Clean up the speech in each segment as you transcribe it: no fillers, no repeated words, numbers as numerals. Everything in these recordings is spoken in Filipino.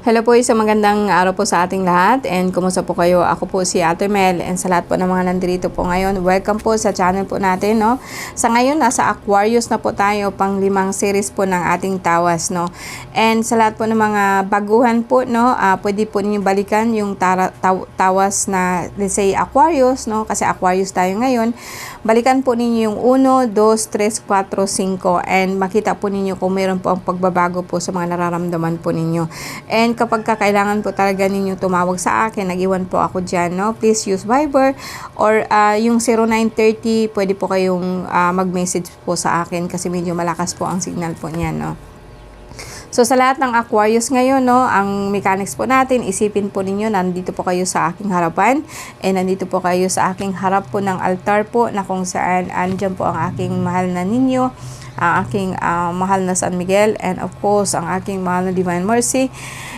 Hello po, isang magandang araw po sa ating lahat and kumusta po kayo? Ako po si Ate Mel and sa lahat po ng mga nandito po ngayon, welcome po sa channel po natin, no? Sa ngayon, nasa Aquarius na po tayo, pang 5 series po ng ating tawas, no? And sa lahat po ng mga baguhan po, no? Pwede po ninyo balikan yung tawas na, let's say, Aquarius, no? Kasi Aquarius tayo ngayon. Balikan po ninyo yung 1, 2, 3, 4, 5 and makita po ninyo kung meron po ang pagbabago po sa mga nararamdaman po ninyo. And kapag kailangan po talaga ninyo tumawag sa akin, nag-iwan po ako dyan, no? Please use Viber or yung 0930, pwede po kayong mag-message po sa akin kasi medyo malakas po ang signal po niyan, no? So sa lahat ng Aquarius ngayon, no, ang mechanics po natin, isipin po ninyo, nandito po kayo sa aking harapan and nandito po kayo sa aking harap po ng altar po na kung saan andyan po ang aking mahal na ninyo, ang aking mahal na San Miguel and of course ang aking mahal na Divine Mercy.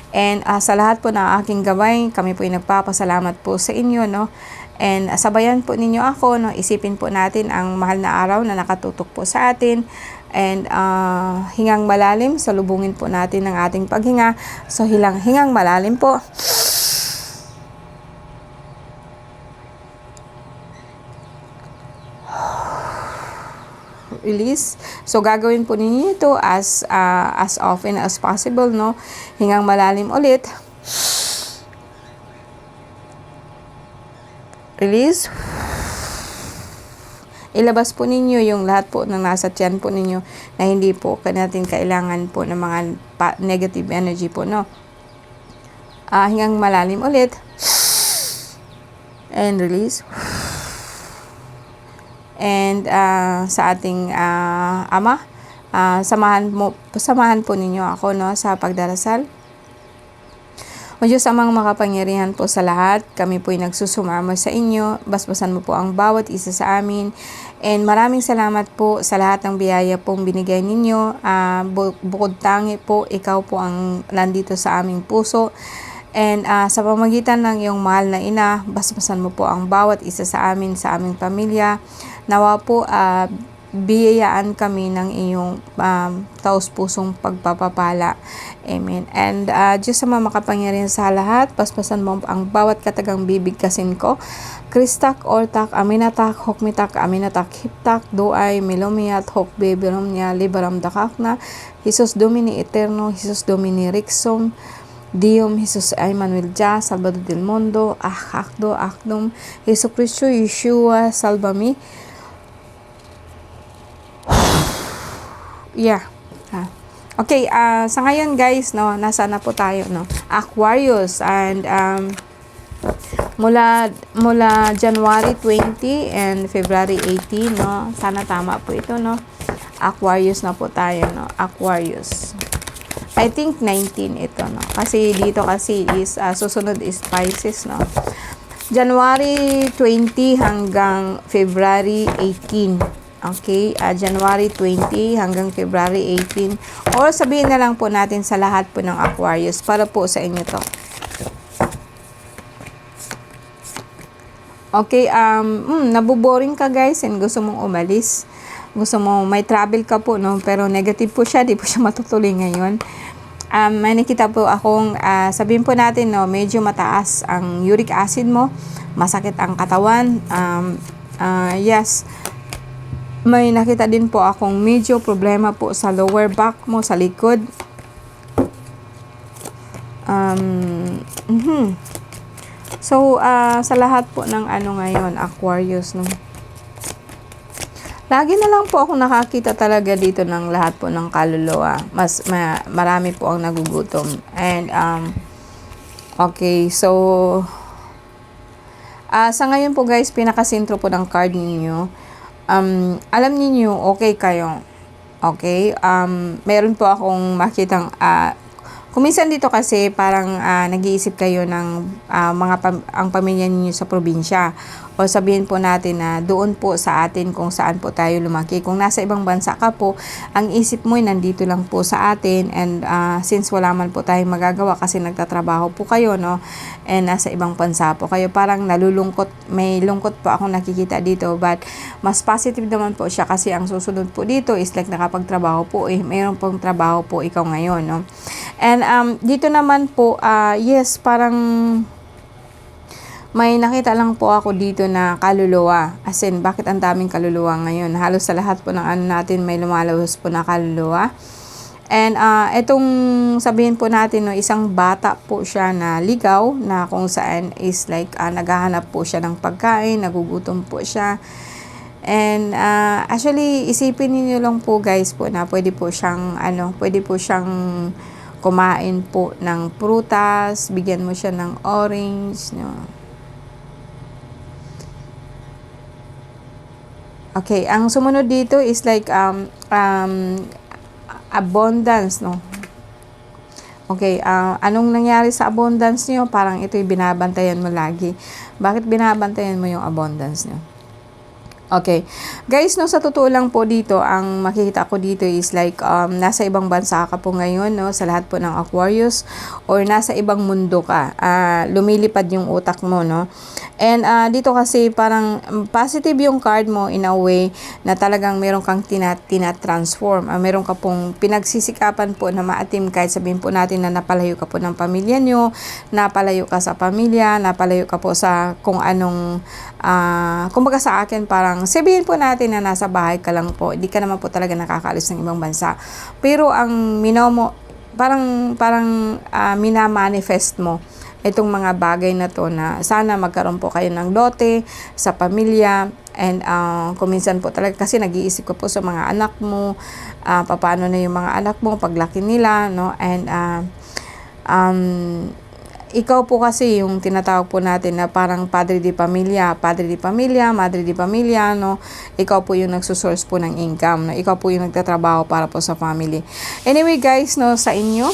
And sa lahat po ng aking gabay, kami po ay nagpapasalamat po sa inyo, no. And sabayan po ninyo ako, no, isipin po natin ang mahal na araw na nakatutok po sa atin. And hingang malalim, salubungin po natin ang ating paghinga. So hingang malalim po. Release. So gagawin po ninyo ito as often as possible, no? Hingang malalim ulit. Release. Ilabas po ninyo yung lahat po ng nasa tiyan po ninyo na hindi po natin kailangan po ng mga negative energy po, no? Hingang malalim ulit. And release. And sa ating Ama, samahan po ninyo ako, no, sa pagdarasal. O Diyos amang makapangyarihan po sa lahat, kami po'y nagsusumama sa inyo, basbasan mo po ang bawat isa sa amin, and maraming salamat po sa lahat ng biyaya pong binigay ninyo, bukod tangi po, ikaw po ang nandito sa aming puso, and sa pamagitan ng iyong mahal na ina, basbasan mo po ang bawat isa sa amin, sa aming pamilya, nawa po biyayaan kami ng iyong taos-pusong pagpapapala. Amen. And Diyos sa makapangyarihan sa lahat, paspasan mo ang bawat katagang bibigkasin ko. Kristak, Ortak, Aminatak, Hokmitak, Aminatak, Hiptak, Doay, Milomiat, Hokbe, Biromnia, Libaram Dakakna, Jesus Domini Eterno, Jesus Domini Rixom, Diom, Jesus Emmanuel Dia, Salvador del Mundo, Akdo, Akdom, Jesu Cristo, Yeshua, Salvami. Yeah. Okay, sa ngayon guys, no, nasa na po tayo, no? Aquarius and mula January 20 and February 18, no? Sana tama po ito, no? Aquarius na po tayo, no? Aquarius. I think 19 ito, no? Kasi dito kasi is susunod is Pisces, no? January 20 hanggang February 18. Okay, January 20 hanggang February 18. Or sabihin na lang po natin sa lahat po ng Aquarius para po sa inyo to. Okay, nabuboring ka guys and gusto mong umalis. Gusto mo, may travel ka po, no? Pero negative po siya, di po siya matutuloy ngayon. May nakita po akong, sabihin po natin, no, medyo mataas ang uric acid mo, masakit ang katawan, yes. May nakita din po akong medyo problema po sa lower back mo, sa likod. So, sa lahat po ng ngayon, Aquarius, no? Lagi na lang po ako nakakita talaga dito ng lahat po ng kaluluwa. Marami po ang nagugutom. And, okay, so, sa ngayon po guys, pinakasentro po ng card ninyo. Alam niyo okay kayo. Okay? Meron po akong makitang kuminsan dito kasi parang nag-iisip kayo ng ang pamilya niyo sa probinsya. O sabihin po natin na doon po sa atin kung saan po tayo lumaki. Kung nasa ibang bansa ka po, ang isip mo ay nandito lang po sa atin and since wala man po tayong magagawa kasi nagtatrabaho po kayo, no? And nasa ibang bansa po kayo, parang nalulungkot, may lungkot po akong nakikita dito, but mas positive naman po siya kasi ang susunod po dito is like nakapagtrabaho po, mayroon pong trabaho po ikaw ngayon, no? And dito naman po, yes, parang may nakita lang po ako dito na kaluluwa. As in, bakit ang daming kaluluwa ngayon? Halos sa lahat po ng ano natin may lumalabas po na kaluluwa. And itong sabihin po natin, no, isang bata po siya na ligaw, na kung saan is like naghahanap po siya ng pagkain, nagugutom po siya. And actually, isipin niyo lang po guys po na pwede po siyang kumain po ng prutas, bigyan mo siya ng orange, no. Okay, ang sumunod dito is like abundance, no. Okay, anong nangyari sa abundance niyo? Parang ito'y binabantayan mo lagi. Bakit binabantayan mo yung abundance niyo? Okay. Guys, no, sa totoo lang po dito, ang makikita ko dito is like nasa ibang bansa ka po ngayon, no, sa lahat po ng Aquarius, or nasa ibang mundo ka. Lumilipad yung utak mo, no. And dito kasi parang positive yung card mo in a way na talagang meron kang tina-transform. Meron ka pong pinagsisikapan po na maatim, kahit sabihin po natin na napalayo ka po ng pamilya nyo, napalayo ka sa pamilya, napalayo ka po sa kung anong kumbaga sa akin, parang sabihin po natin na nasa bahay ka lang po, hindi ka naman po talaga nakakaalis ng ibang bansa. Pero ang parang minamanifest mo itong mga bagay na to, na sana magkaroon po kayo ng lote sa pamilya. And kuminsan po talaga kasi nag-iisip ko po sa mga anak mo, paano na yung mga anak mo paglaki nila, no. And ikaw po kasi yung tinatawag po natin na parang padre de pamilya, madre de pamilya, no. Ikaw po yung nagsusource po ng income, no. Ikaw po yung nagtatrabaho para po sa family. Anyway guys, no, sa inyo,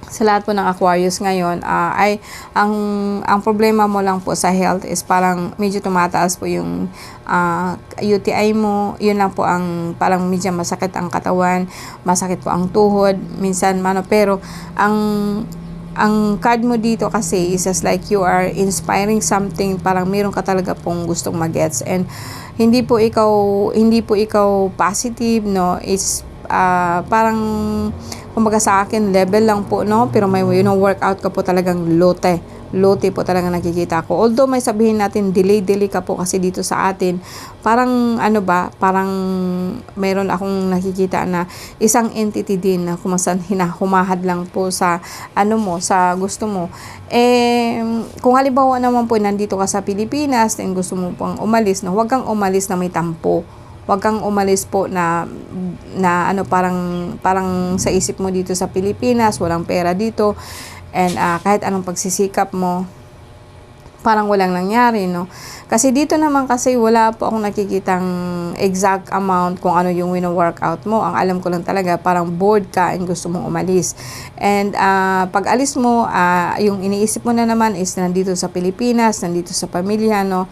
sa lahat po ng Aquarius ngayon, ay ang problema mo lang po sa health is parang medyo tumataas po yung UTI mo. Yun lang po ang parang medyo masakit ang katawan, masakit po ang tuhod, minsan pero ang card mo dito kasi is just like you are inspiring something, parang meron ka talaga pong gustong mag-gets. And hindi po ikaw positive, no. Is parang kumbaga sa akin level lang po, no, pero may workout ka po talagang lote po talaga nakikita ko. Although may sabihin natin delay ka po kasi dito sa atin, parang parang meron akong nakikita na isang entity din na humahad lang po sa sa gusto mo. Kung halimbawa naman po nandito ka sa Pilipinas and gusto mo pang umalis, no, huwag kang umalis na may tampo. Huwag kang umalis po na parang sa isip mo dito sa Pilipinas, walang pera dito. And kahit anong pagsisikap mo, parang walang nangyari, no. Kasi dito naman kasi wala po akong nakikitang exact amount kung ano yung wino-workout mo. Ang alam ko lang talaga, parang bored ka and gusto mong umalis. And pag alis mo, yung iniisip mo na naman is nandito sa Pilipinas, nandito sa pamilya, no.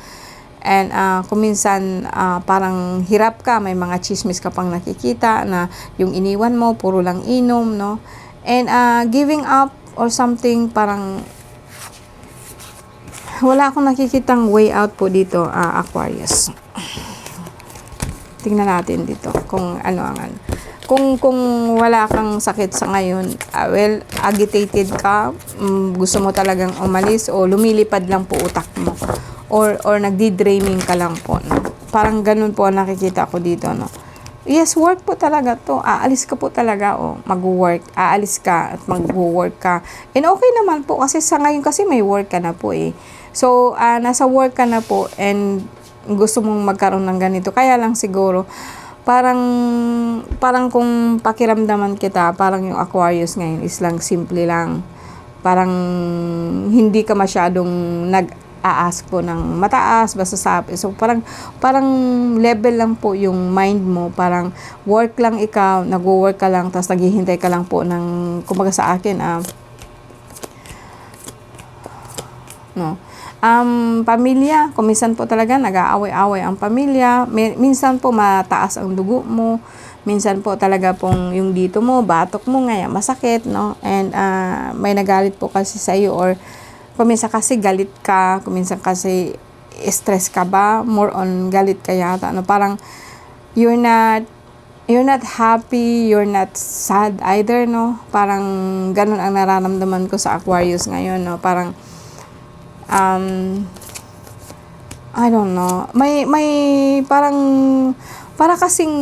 And kuminsan parang hirap ka, may mga chismis ka pang nakikita na yung iniwan mo puro lang inom, no. And giving up or something, parang wala akong nakikitang way out po dito, Aquarius. Tingnan natin dito kung kung wala kang sakit sa ngayon, agitated ka, gusto mo talagang umalis, o lumilipad lang po utak mo, or nagdi-draining ka lang po, no? Parang ganun po ang nakikita ko dito, no. Yes, work po talaga to. Aalis ka po talaga, mag-work. Aalis ka at mag-work ka. And okay naman po kasi sa ngayon kasi may work ka na po eh. So, nasa work ka na po and gusto mong magkaroon ng ganito. Kaya lang siguro, parang kung pakiramdaman kita, parang yung Aquarius ngayon is lang simple lang. Parang hindi ka masyadong ask po ng mataas, basta sabi. So, parang level lang po yung mind mo. Parang work lang ikaw, nag-work ka lang, tapos naghihintay ka lang po ng, kumbaga sa akin, no. Pamilya, kuminsan po talaga nag-aaway-away ang pamilya. Minsan po mataas ang dugo mo. Minsan po talaga pong yung dito mo, batok mo ngayon, masakit, no. And may nagalit po kasi sa iyo, or kuminsan kasi galit ka, kuminsan kasi stress ka ba, more on galit ka yata, no? Parang you're not you're not happy, you're not sad either, no? Parang ganun ang nararamdaman ko sa Aquarius ngayon, no? Parang, I don't know. May parang, para kasing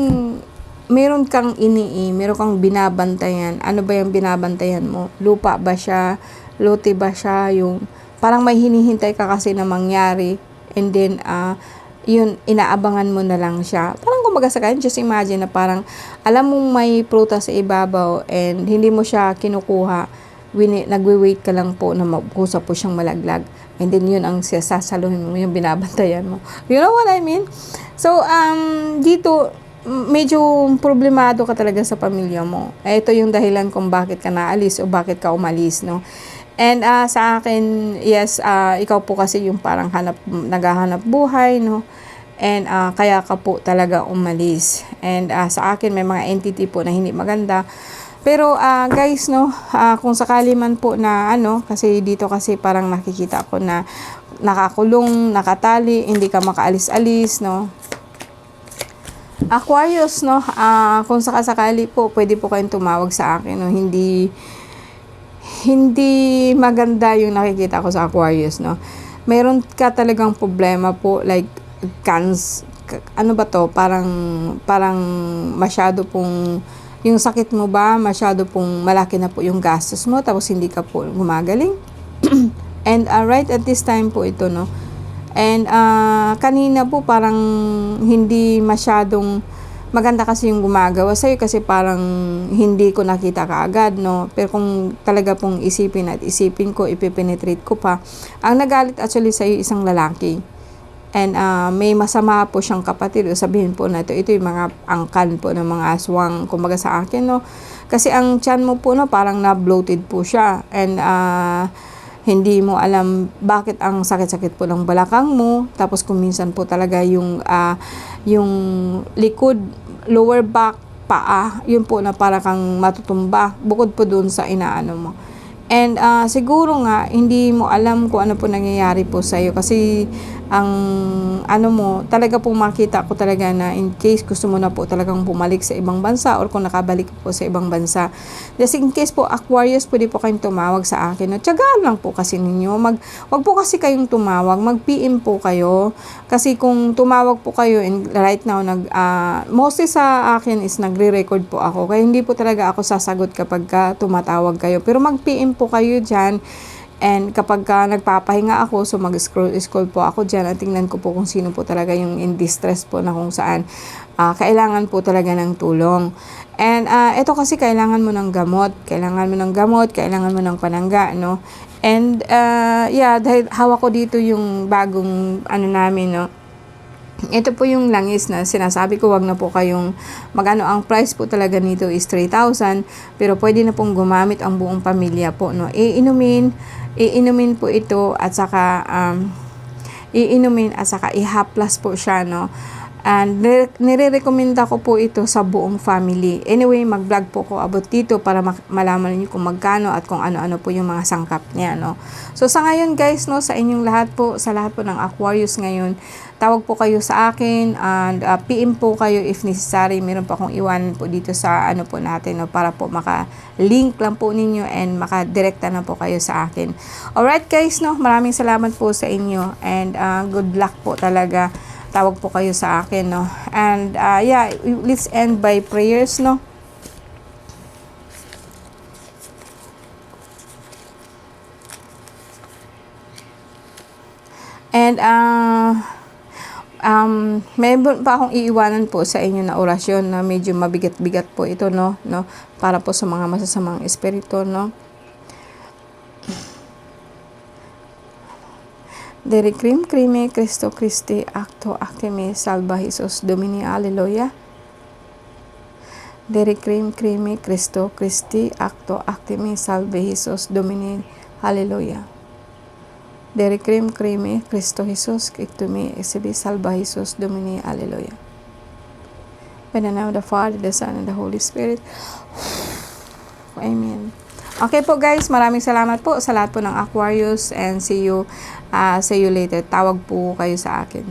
meron kang meron kang binabantayan. Ano ba yung binabantayan mo? Lupa ba siya? Lote ba siya? Yung, parang may hinihintay ka kasi na mangyari. And then, yun, inaabangan mo na lang siya. Parang kumbaga sa kanya, just imagine na parang, alam mong may prutas sa ibabaw and hindi mo siya kinukuha. Nagwe-wait ka lang po na magkusa po siyang malaglag. And then yun ang sasaluhin mo, yung binabantayan mo. You know what I mean? So, dito, medyo problemado ka talaga sa pamilya mo. Ito yung dahilan kung bakit ka naalis o bakit ka umalis, no? And sa akin, yes, ikaw po kasi yung parang naghahanap buhay, no? And kaya ka po talaga umalis. And sa akin, may mga entity po na hindi maganda. Pero guys, no, kung sakali man po na kasi dito kasi parang nakikita ko na nakakulong, nakatali, hindi ka makaalis-alis, no. Aquarius, no, kung sakali po, pwede po kayong tumawag sa akin, no. Hindi maganda yung nakikita ko sa Aquarius, no. Meron ka talagang problema po, like parang masyado pong yung sakit mo ba, masyado pong malaki na po yung gastos mo, tapos hindi ka po gumagaling. And right at this time po ito, no. And kanina po parang hindi masyadong maganda kasi yung gumagawa sa'yo kasi parang hindi ko nakita kaagad, no. Pero kung talaga pong isipin ko, ipipenetrate ko pa, ang nagalit actually sa'yo isang lalaki. And may masama po siyang kapatid. O sabihin po na ito yung mga angkan po ng mga aswang, kumbaga sa akin, no. Kasi ang tiyan mo po, no, parang na-bloated po siya. And hindi mo alam bakit ang sakit-sakit po ng balakang mo. Tapos kung minsan po talaga yung likod, lower back, paa, yun po na para kang matutumba. Bukod po dun sa inaano mo. And siguro nga, hindi mo alam kung ano po nangyayari po sa'yo. Kasi ang talaga po makita ko talaga na in case gusto mo na po talagang bumalik sa ibang bansa or kung nakabalik po sa ibang bansa. Just in case po, Aquarius, pwede po kayong tumawag sa akin. No? Tiyagaan lang po kasi ninyo. Wag po kasi kayong tumawag. Mag-PM po kayo. Kasi kung tumawag po kayo, and right now, mostly sa akin is nagre-record po ako. Kaya hindi po talaga ako sasagot kapag tumatawag kayo. Pero mag-PM po kayo dyan. And kapag nagpapahinga ako, so mag-scroll po ako dyan at tingnan ko po kung sino po talaga yung in distress po na kung saan kailangan po talaga ng tulong. And ito kasi kailangan mo ng gamot, kailangan mo ng panangga, no? And dahil hawak ko dito yung bagong namin, no? Ito po yung langis na sinasabi ko, wag na po kayong ang price po talaga nito is 3,000, pero pwede na pong gumamit ang buong pamilya po, no. Iinumin po ito at saka ihaplas po siya, no. And nire-recommenda ko po ito sa buong family. Anyway, mag-vlog po ko about dito para malaman niyo kung magkano at kung ano-ano po yung mga sangkap niya, no. So sa ngayon guys, no, sa inyong lahat po, sa lahat po ng Aquarius ngayon, tawag po kayo sa akin and PM po kayo if necessary. Meron pa akong iwanan po dito sa po natin, no, para po maka-link lang po ninyo and maka-direkta na po kayo sa akin. Alright guys, no, maraming salamat po sa inyo and good luck po talaga. Tawag po kayo sa akin, no. And let's end by prayers, no. And meron pa akong iiwanan po sa inyo na orasyon na medyo mabigat-bigat po ito, no, para po sa mga masasamang espiritu, no. Dere crime, Cristo Christi, acto actime, salva Jesus Domini, Alleluia. Dere crime, Cristo Christi, acto actime, salve Jesus Domini, Alleluia. Dere crime, Cristo Jesus, ictome, exhibi, salva Jesus Domini, Alleluia. In the name of the Father, the Son, and the Holy Spirit. Amen. Okay po guys, maraming salamat po sa lahat po ng Aquarius and see you later. Tawag po kayo sa akin.